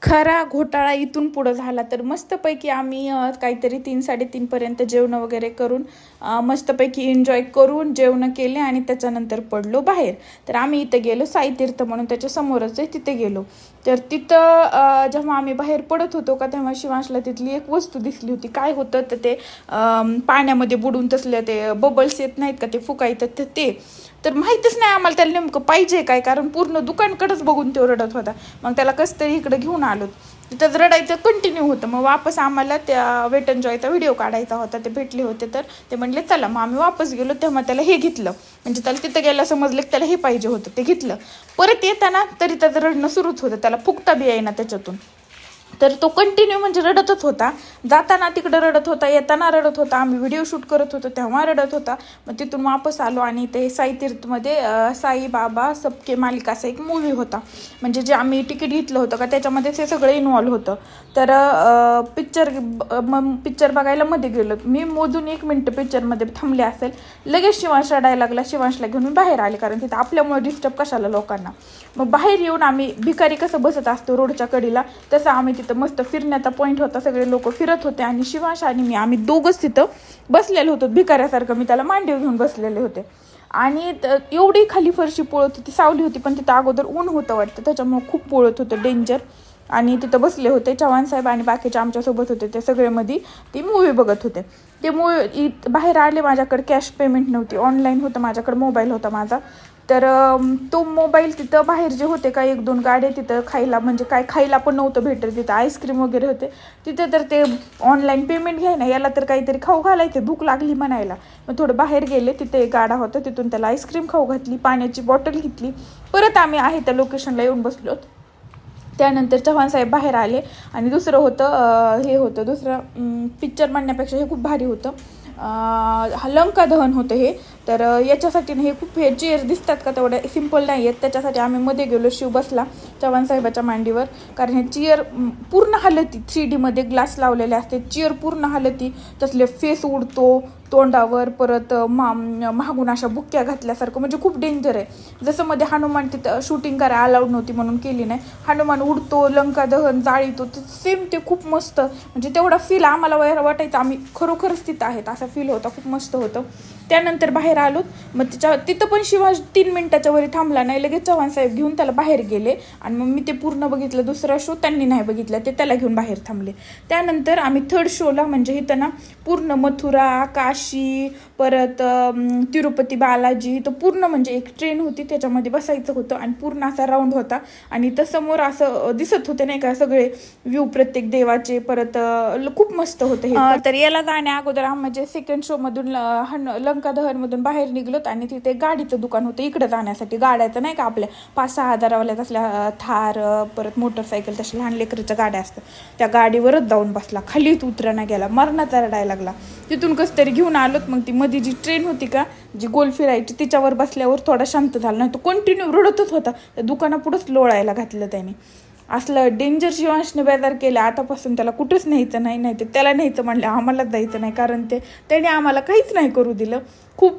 खरा घोटाळा इथून पुढे झाला. तर मस्तपैकी आम्ही काहीतरी 3-3:30 पर्यंत जेवण वगैरे करून मस्तपैकी एन्जॉय करून जेवण केले आणि त्याच्यानंतर पडलो बाहेर. तर आम्ही इथे गेलो साई तीर्थ म्हणून, त्याच्या समोरच आहे, तिथे गेलो. तर तिथं जेव्हा आम्ही बाहेर पडत होतो का तेव्हा शिवांशला तिथली एक वस्तू दिसली होती. काय होतं तर ते पाण्यामध्ये बुडून तसले ते बबल्स येत नाहीत का, ते फुकायचं ते. तर माहीतच नाही आम्हाला त्याला नेमकं पाहिजे काय, कारण पूर्ण दुकानकडेच बघून तो रडत होता. मग त्याला कसं तरी इकडे घेऊन आलो. तिथंच रडायचं कंटिन्यू होतं. मग वापस आम्हाला त्या वेट एन्ड जॉयचा व्हिडिओ काढायचा होता, ते भेटले होते. तर ते म्हणले चला. मग आम्ही वापस गेलो. तेव्हा त्याला हे घेतलं, म्हणजे त्याला तिथं गेलं समजलं की त्याला हे पाहिजे होतं, ते घेतलं. परत येताना तरी त्याचं रडणं सुरूच होतं, त्याला फुकता बी येईना त्याच्यातून. तर तो कंटिन्यू म्हणजे रडतच होता. जाताना तिकडं रडत होता, येताना रडत होता. आम्ही व्हिडिओ शूट करत होतो तेव्हा रडत होता. मग तिथून वापस आलो आणि ते साई तीर्थमध्ये साई बाबा सबके मालिक असा एक मूवी होता, म्हणजे जे आम्ही तिकीट घेतलं होतं का त्याच्यामध्ये ते सगळं इन्व्हॉल्व होतं. तर पिक्चर बघायला मध्ये गेलो. मी मोजून 1 मिनिट पिक्चरमध्ये थांबले असेल, लगेच शिवांश रडायला लागला. शिवांशला घेऊन मी बाहेर आले, कारण तिथं आपल्यामुळे डिस्टर्ब कशाला लोकांना. मग बाहेर येऊन आम्ही भिकारी कसं बसत असतो रोडच्या कडेला, तसं आम्ही तिथं मस्त फिरण्याचा पॉईंट होता. सगळे लोक फिरत होते आणि शिवांश आणि मी आम्ही दोघंच तिथं बसलेलो होतो भिकाऱ्यासारखं. मी त्याला मांडीव घेऊन बसलेले होते आणि एवढी खाली फरशी पोळत होती, सावली होती, पण तिथं अगोदर ऊन होतं वाटतं, त्याच्यामुळे खूप पोळत होतं डेंजर. आणि तिथं बसले होते चव्हाण साहेब आणि बाकीचे आमच्यासोबत होते, ते सगळे मध्ये ती मूवी बघत होते. ते मूवी बाहेर आले. माझ्याकडे कॅश पेमेंट नव्हती, ऑनलाईन होतं माझ्याकडे, मोबाईल होता माझा. तर तो मोबाईल तिथं बाहेर जे होते का 1-2 गाड्या तिथं खायला, म्हणजे काय खायला पण नव्हतं भेटत तिथं, आईस्क्रीम वगैरे होते तिथं. तर ते ऑनलाईन पेमेंट घ्यायना, याला तर काहीतरी खाऊ घालायचे, भूक लागली म्हणायला. मग थोडं बाहेर गेले, तिथे एक गाडा होता, तिथून त्याला आईस्क्रीम खाऊ घातली, पाण्याची बॉटल घेतली. परत आम्ही आहे त्या लोकेशनला येऊन बसलो. त्यानंतर चव्हाण साहेब बाहेर आले आणि दुसरं होतं हे होतं, दुसरं पिक्चर म्हणण्यापेक्षा हे खूप भारी होतं, लंका दहन होतं हे. तर याच्यासाठी हे खूप हे चेअर दिसतात का तेवढे सिम्पल नाही आहेत, त्याच्यासाठी आम्ही मध्ये गेलो. शिव बसला चव्हाण साहेबाच्या मांडीवर, कारण हे चेअर पूर्ण हलती, 3D मध्ये ग्लास लावलेले असते, चेअर पूर्ण हलती, तसले फेस उडतो तोंडावर, परत महागून अशा बुक्क्या घातल्यासारखं, म्हणजे खूप डेंजर आहे. जसं मध्ये हनुमान तिथं शूटिंग करायला अलाउड नव्हती म्हणून केली नाही, हनुमान उडतो, लंका दहन जाळीतो, सेम ते खूप मस्त, म्हणजे तेवढा फील आम्हाला वाटायचं आम्ही खरोखरच तिथं आहेत असा फील होता, खूप मस्त होतं. त्यानंतर बाहेर आलो. मग तिथं पण शिवांश 3 मिनिटाच्या वरी थांबला नाही, लगेच चव्हाण साहेब घेऊन त्याला बाहेर गेले. आणि मग मी ते पूर्ण बघितलं. दुसरा शो त्यांनी नाही बघितला, ते त्याला घेऊन बाहेर थांबले. त्यानंतर आम्ही 3rd शोला, म्हणजे इथं ना पूर्ण मथुरा, काशी, परत तिरुपती बालाजी, तर पूर्ण म्हणजे एक ट्रेन होती, त्याच्यामध्ये बसायचं होतं आणि पूर्ण असा राऊंड होता. आणि तर समोर असं दिसत होते नाही का सगळे व्ह्यू प्रत्येक देवाचे, परत खूप मस्त होतं हे. तर याला जाण्या अगोदर म्हणजे 2nd शो मधून लंका दहन मधून बाहेर निघलोत आणि तिथे गाडीचं दुकान होतं इकडे जाण्यासाठी. गाड्याचं नाही का आपल्या 5-6 हजारावाल्या तसल्या थार, परत मोटरसायकल, तशा लहान लेकरच्या गाड्या असतात, त्या गाडीवरच जाऊन बसला, खालीच उतरणा गेला, मरणाचा रडायला लागला. तिथून कसं तरी घेऊन आलोत. मग ती मध्ये जी ट्रेन होती का जी गोल फिरायची, तिच्यावर बसल्यावर थोडा शांत झाला, नाही तो कंटिन्यू रडतच होता. त्या दुकानापुढंच लोळायला घातलं त्याने. असलं डेंजर शिवांशने बेजार केलं. आतापासून त्याला कुठंच न्यायचं नाही, नाही ते त्याला न्यायचं म्हणलं आम्हालाच जायचं नाही, कारण त्याने आम्हाला काहीच नाही करू दिलं.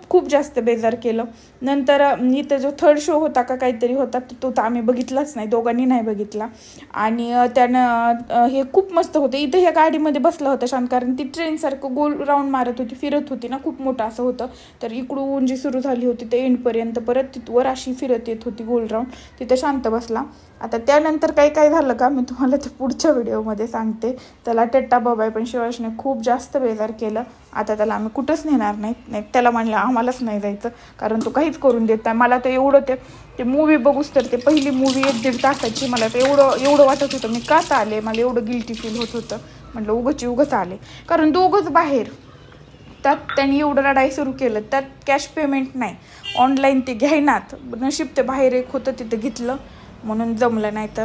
खूप जास्त बेजार केलं. नंतर इथं जो 3rd शो होता का काहीतरी होता, तो तर आम्ही बघितलाच नाही, दोघांनी नाही बघितला. आणि त्यानं हे खूप मस्त होतं. इथं ह्या गाडीमध्ये बसला होता शांत, कारण ती ट्रेनसारखं गोल राऊंड मारत होती, फिरत होती ना, खूप मोठं असं होतं. तर इकडून जी सुरू झाली होती ते एंडपर्यंत परत तिथवर अशी फिरत येत होती गोल राऊंड, तिथं शांत बसला. आता त्यानंतर काय झालं का मी तुम्हाला ते पुढच्या व्हिडिओमध्ये सांगते. त्याला टेट्टा बाबाय पण शिवांशने खूप जास्त बेजार केलं. आता त्याला आम्ही कुठंच नेणार नाही, त्याला म्हणलं आम्हालाच नाही जायचं, कारण तो काहीच करून देत नाही. मला तर एवढं ते मूवी बघूच, तर ते पहिली मूवी 1-1.5 तासाची, मला तर एवढं वाटत होतं मी का आले, मला एवढं गिल्टी फील होत होतं. म्हटलं उगच आले, कारण दोघंच बाहेर. त्यात त्यांनी एवढं रडाई सुरू केलं, त्यात कॅश पेमेंट नाही, ऑनलाईन ते घ्यायनात. नशीब ते बाहेर एक होतं तिथं घेतलं म्हणून जमलं, नाही तर